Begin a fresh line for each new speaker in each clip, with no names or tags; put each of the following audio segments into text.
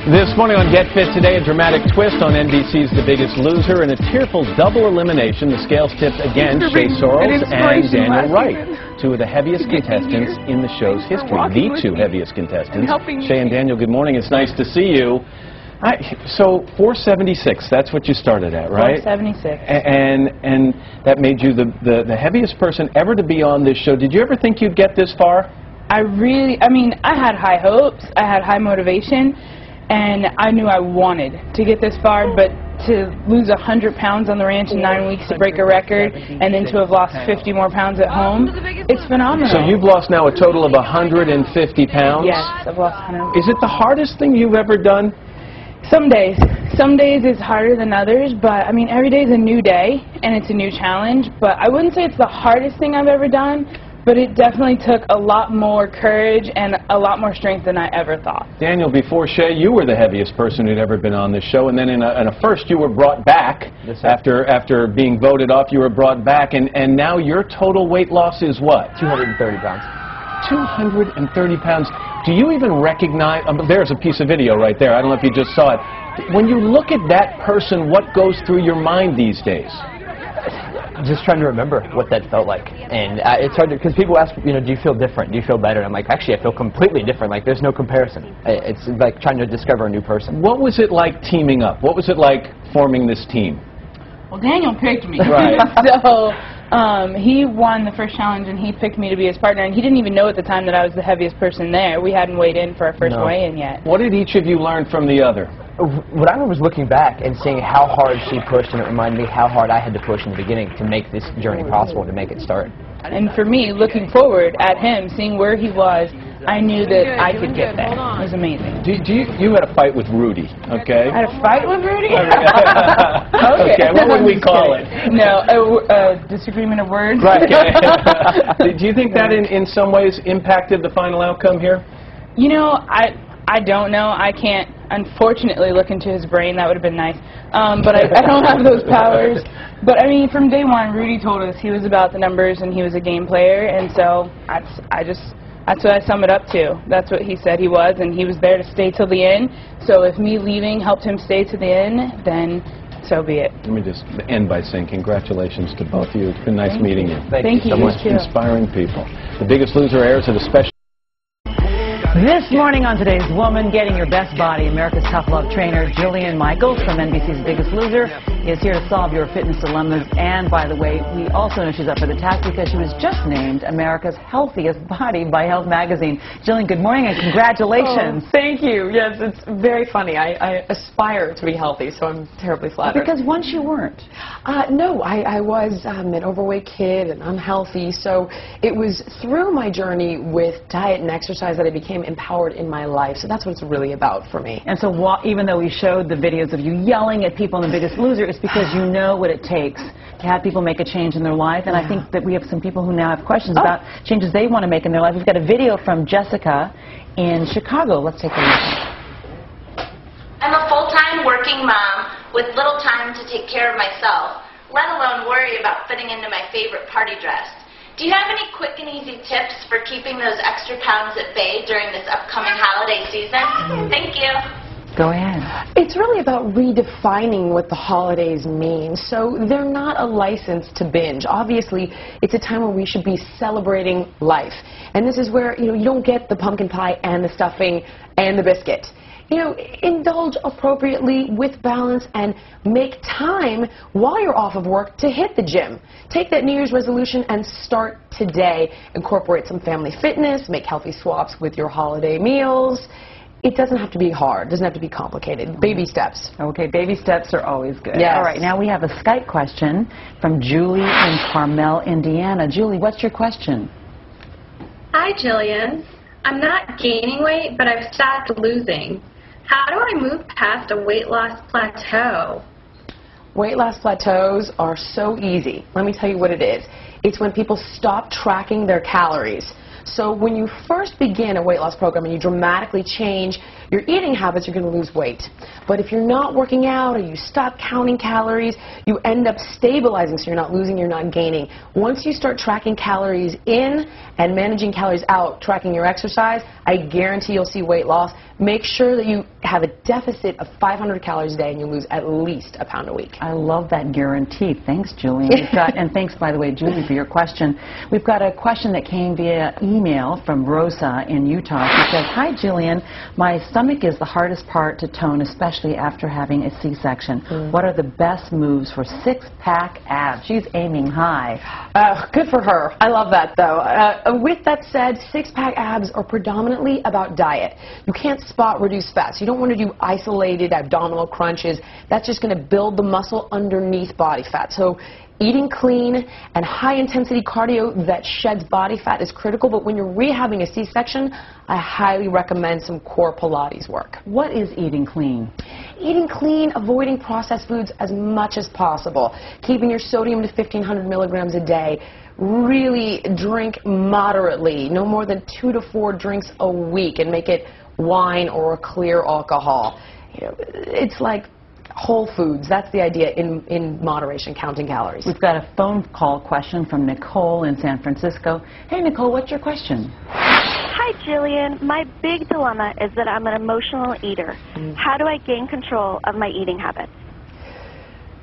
This morning on Get Fit Today, a dramatic twist on NBC's The Biggest Loser and a tearful double elimination. The scales tipped against Shay Sorrells and Daniel Wright, two of the heaviest contestants in the show's history. The two heaviest contestants. Shay and Daniel, good morning. It's nice to see you. So 476, that's what you started at, right?
476.
And that made you the heaviest person ever to be on this show. Did you ever think you'd get this far?
I had high hopes, I had high motivation, and I knew I wanted to get this far, but to lose 100 pounds on the ranch in 9 weeks to break a record, and then to have lost 50 more pounds at home, it's phenomenal.
So you've lost now a total of 150 pounds?
Yes, I've lost 100.
Is it the hardest thing you've ever done?
Some days. Some days it's harder than others, but I mean, every day is a new day, and it's a new challenge, but I wouldn't say it's the hardest thing I've ever done, but it definitely took a lot more courage and a lot more strength than I ever thought.
Daniel, before Shay, you were the heaviest person who'd ever been on this show, and then in a first you were brought back. Yes, after being voted off, you were brought back, and now your total weight loss is what?
230 pounds.
230 pounds. Do you even recognize, there's a piece of video right there, I don't know if you just saw it. When you look at that person, what goes through your mind these days?
Just trying to remember what that felt like, and it's hard because people ask, do you feel different? Do you feel better? And I'm like, actually, I feel completely different. Like, there's no comparison. It's like trying to discover a new person.
What was it like teaming up? What was it like forming this team?
Well, Daniel picked me.
Right.
So he won the first challenge, and he picked me to be his partner, and he didn't even know at the time that I was the heaviest person there. We hadn't weighed in for our first weigh-in yet.
What did each of you learn from the other?
What I remember was looking back and seeing how hard she pushed, and it reminded me how hard I had to push in the beginning to make this journey possible, to make it start.
And for me, looking forward at him, seeing where he was, I knew that I could get there. It was amazing.
You had a fight with Rudy, okay?
I had a fight with Rudy?
Okay, what would we call it?
No, a disagreement of words.
Right. Do you think that in some ways impacted the final outcome here?
You know, I don't know. I can't, unfortunately, look into his brain. That would have been nice. But I don't have those powers. But, I mean, from day one, Rudy told us he was about the numbers and he was a game player. And so that's what I sum it up to. That's what he said he was, and he was there to stay till the end. So if me leaving helped him stay to the end, then so be it. Let
me just end by saying congratulations to both of you. It's been nice meeting you.
Thank you.
So much inspiring people. The Biggest Loser airs at a special.
This morning on Today's Woman, Getting Your Best Body, America's Tough Love trainer Jillian Michaels from NBC's Biggest Loser is here to solve your fitness dilemmas. And by the way, we also know she's up for the task because she was just named America's Healthiest Body by Health Magazine. Jillian, good morning and congratulations.
Oh, thank you. Yes, it's very funny. I aspire to be healthy, so I'm terribly flattered.
Because once you weren't.
No, I was an overweight kid and unhealthy, so it was through my journey with diet and exercise that I became empowered in my life. So that's what it's really about for me.
And so even though we showed the videos of you yelling at people in The Biggest Loser, it's because you know what it takes to have people make a change in their life. And I think that we have some people who now have questions about changes they want to make in their life. We've got a video from Jessica in Chicago. Let's take a look.
I'm a full-time working mom with little time to take care of myself, let alone worry about fitting into my favorite party dress. Do you have any quick and easy tips for keeping those extra pounds at bay during this upcoming holiday season? Thank you.
Go ahead.
It's really about redefining what the holidays mean. So they're not a license to binge. Obviously, it's a time where we should be celebrating life. And this is where, you don't get the pumpkin pie and the stuffing and the biscuit. Indulge appropriately with balance and make time while you're off of work to hit the gym. Take that New Year's resolution and start today. Incorporate some family fitness, make healthy swaps with your holiday meals. It doesn't have to be hard. It doesn't have to be complicated. Baby steps.
Okay, baby steps are always good.
Yes.
All right, now we have a Skype question from Julie in Carmel, Indiana. Julie, what's your question?
Hi, Jillian. I'm not gaining weight, but I've stopped losing. How do I move past a weight loss plateau?
Weight loss plateaus are so easy. Let me tell you what it is. It's when people stop tracking their calories. So when you first begin a weight loss program and you dramatically change your eating habits, you're going to lose weight. But if you're not working out or you stop counting calories, you end up stabilizing, so you're not losing, you're not gaining. Once you start tracking calories in and managing calories out, tracking your exercise, I guarantee you'll see weight loss. Make sure that you have a deficit of 500 calories a day and you lose at least a pound a week.
I love that guarantee. Thanks, Jillian. And thanks, by the way, Julie, for your question. We've got a question that came via email from Rosa in Utah. She says, "Hi, Jillian. My stomach is the hardest part to tone, especially after having a C-section. What are the best moves for six-pack abs?" She's aiming high.
Good for her. I love that, though. With that said, six-pack abs are predominantly about diet. You can't spot reduce fat. So you don't want to do isolated abdominal crunches. That's just going to build the muscle underneath body fat. So eating clean and high-intensity cardio that sheds body fat is critical, but when you're rehabbing a C-section, I highly recommend some core Pilates work.
What is eating clean?
Eating clean, avoiding processed foods as much as possible, keeping your sodium to 1,500 milligrams a day. Really drink moderately, no more than 2 to 4 drinks a week, and make it wine or a clear alcohol. You know, it's like whole foods. That's the idea, in moderation, counting calories.
We've got a phone call question from Nicole in San Francisco. Hey, Nicole, what's your question?
Hi, Jillian. My big dilemma is that I'm an emotional eater. How do I gain control of my eating habits?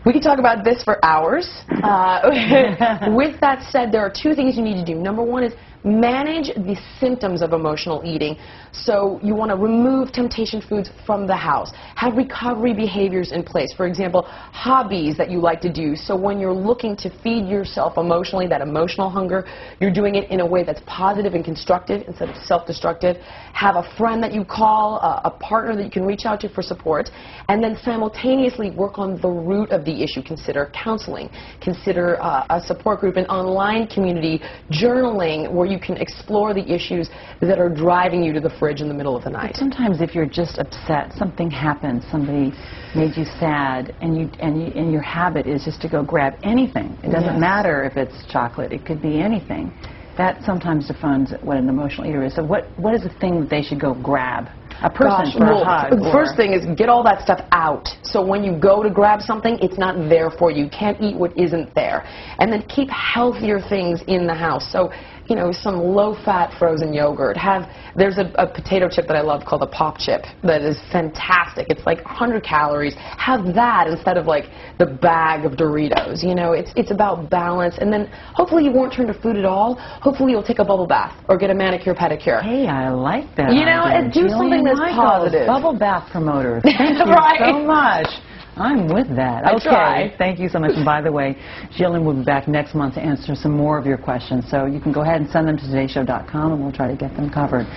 We could talk about this for hours. With that said, there are 2 things you need to do. Number 1 is manage the symptoms of emotional eating. So you want to remove temptation foods from the house. Have recovery behaviors in place. For example, hobbies that you like to do. So when you're looking to feed yourself emotionally, that emotional hunger, you're doing it in a way that's positive and constructive instead of self-destructive. Have a friend that you call, a partner that you can reach out to for support, and then simultaneously work on the root of the issue. Consider counseling. Consider a support group, an online community, journaling, where you can explore the issues that are driving you to the fridge in the middle of the night.
But sometimes if you're just upset, something happened, somebody made you sad, and your habit is just to go grab anything. It doesn't matter if it's chocolate. It could be anything. That sometimes defines what an emotional eater is. So what is the thing that they should go grab? A person for a hug?
The first thing is get all that stuff out. So when you go to grab something, it's not there for you. You can't eat what isn't there. And then keep healthier things in the house. So, you know, some low-fat frozen yogurt. There's a potato chip that I love called a pop chip that is fantastic. It's like 100 calories. Have that instead of like the bag of Doritos. You know, it's about balance. And then hopefully you won't turn to food at all. Hopefully you'll take a bubble bath or get a manicure pedicure.
Hey, I like that.
You know, and do something that's positive.
Bubble bath promoter. Thank you so much. I'm with that. Okay. Thank you so much. And by the way, Jillian will be back next month to answer some more of your questions. So you can go ahead and send them to todayshow.com and we'll try to get them covered.